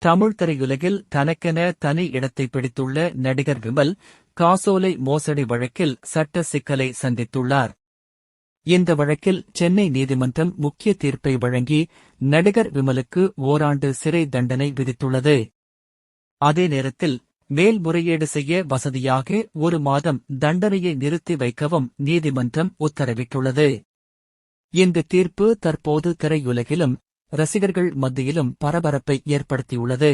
தமிழ் திரையுலகில் தனக்கென தனி இடத்தை பிடித்துள்ள நடிகர் விமல் காசோலை மோசடி வழக்கில் சட்ட சிக்கலை சந்தித்துள்ளார். இந்த வழக்கில் சென்னை நீதிமன்றம் முக்கிய தீர்ப்பை வழங்கி நடிகர் விமலுக்கு ஓராண்டு சிறை தண்டனை விதித்துள்ளது. அதே நேரத்தில் மேல்முறையீடு செய்ய வசதியாக 1 மாதம் தண்டனையை நிறுத்தி வைக்கவும் நீதிமன்றம் உத்தரவிட்டுள்ளது. இந்த தீர்ப்பு தற்போது திரையுலகிலும் ரசிகர்கள் மத்தியிலும் பரபரப்பை ஏற்படுத்தியுள்ளது.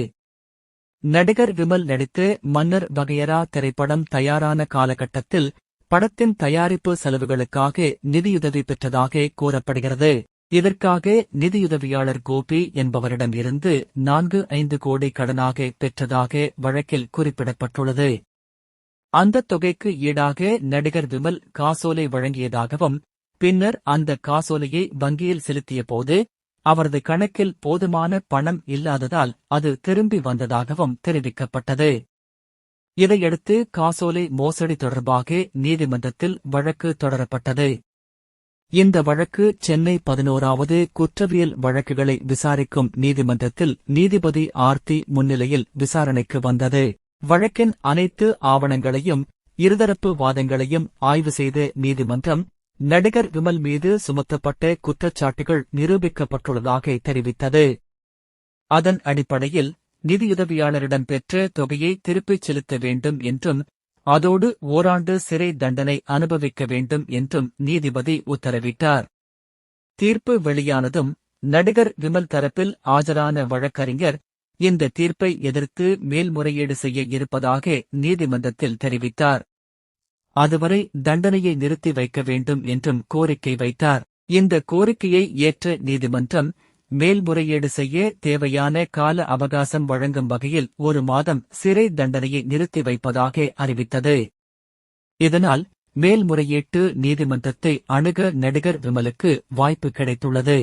நடிகர் விமல் நடித்த மன்னர் வகையறா திரைப்படம் தயாரான காலகட்டத்தில் படத்தின் தயாரிப்பு செலவுகளுக்காக நிதியுதவி பெற்றதாக கூறப்படுகிறது. இதற்காக நிதியுதவியாளர் கோபி என்பவரிடம் இருந்து 4-5 கோடி கடனாக பெற்றதாக வழக்கில் குறிப்பிடப்பட்டுள்ளது. அந்த தொகைக்கு ஈடாக நடிகர் விமல் காசோலை வழங்கியதாகவும், பின்னர் அந்த காசோலையை வங்கியில் செலுத்தியபோது அவரது கணக்கில் போதுமான பணம் இல்லாததால் அது திரும்பி வந்ததாகவும் தெரிவிக்கப்பட்டது. இதையடுத்து காசோலை மோசடி தொடர்பாக நீதிமன்றத்தில் வழக்கு தொடரப்பட்டது. இந்த வழக்கு சென்னை 11வது குற்றவியல் வழக்குகளை விசாரிக்கும் நீதிமன்றத்தில் நீதிபதி ஆர்த்தி முன்னிலையில் விசாரணைக்கு வந்தது. வழக்கின் அனைத்து ஆவணங்களையும் இருதரப்பு வாதங்களையும் ஆய்வு செய்த நீதிமன்றம் நடிகர் விமல் மீது சுமத்தப்பட்ட குற்றச்சாட்டுகள் நிரூபிக்கப்பட்டுள்ளதாக தெரிவித்தது. அதன் அடிப்படையில் நிதியுதவியாளரிடம் பெற்ற தொகையை திருப்பிச் செலுத்த வேண்டும் என்றும், அதோடு ஓராண்டு சிறை தண்டனை அனுபவிக்க வேண்டும் என்றும் நீதிபதி உத்தரவிட்டார். தீர்ப்பு வெளியானதும் நடிகர் விமல் தரப்பில் ஆஜரான வழக்கறிஞர் இந்த தீர்ப்பை எதிர்த்து மேல்முறையீடு செய்ய இருப்பதாக நீதிமன்றத்தில் தெரிவித்தார். அதுவரை தண்டனையை நிறுத்தி வைக்க வேண்டும் என்றும் கோரிக்கை வைத்தார். இந்த கோரிக்கையை ஏற்ற நீதிமன்றம் மேல்முறையீடு செய்ய தேவையான கால அவகாசம் வழங்கும் வகையில் 1 மாதம் சிறை தண்டனையை நிறுத்தி வைப்பதாக அறிவித்தது. இதனால் மேல்முறையீட்டு நீதிமன்றத்தை அணுக நடிகர் விமலுக்கு வாய்ப்பு கிடைத்துள்ளது.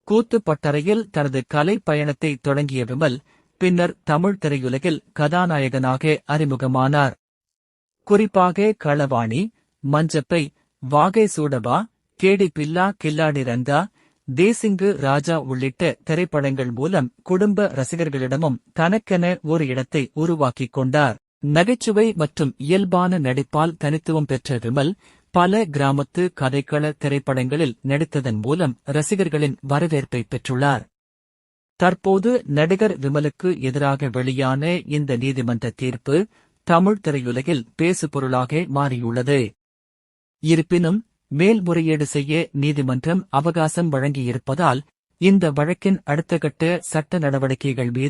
கூத்துப்பட்டறையில் தனது கலை பயணத்தை தொடங்கிய விமல் பின்னர் தமிழ் திரையுலகில் கதாநாயகனாக அறிமுகமானார். குறிப்பாக களவாணி, மஞ்சப்பை, வாகை சூடவா, கேடி பில்லா கில்லாடி ரங்கா, தேசிங்கு ராஜா உள்ளிட்ட திரைப்படங்கள் மூலம் குடும்ப ரசிகர்களிடமும் தனக்கென ஒரு இடத்தை உருவாக்கிக் கொண்டார். நகைச்சுவை மற்றும் இயல்பான நடிப்பால் தனித்துவம் பெற்ற விமல் பல கிராமத்து கதைக்கள திரைப்படங்களில் நடித்ததன் மூலம் ரசிகர்களின் வரவேற்பை பெற்றுள்ளார். தற்போது நடிகர் விமலுக்கு எதிராக வெளியான இந்த நீதிமன்ற தீர்ப்பு தமிழ் திரையுலகில் பேசுபொருளாக மாறியுள்ளது. இருப்பினும் மேல்முறையீடு செய்ய நீதிமன்றம் அவகாசம் வழங்கியிருப்பதால் இந்த வழக்கின் அடுத்த கட்ட சட்ட நடவடிக்கைகள் மீது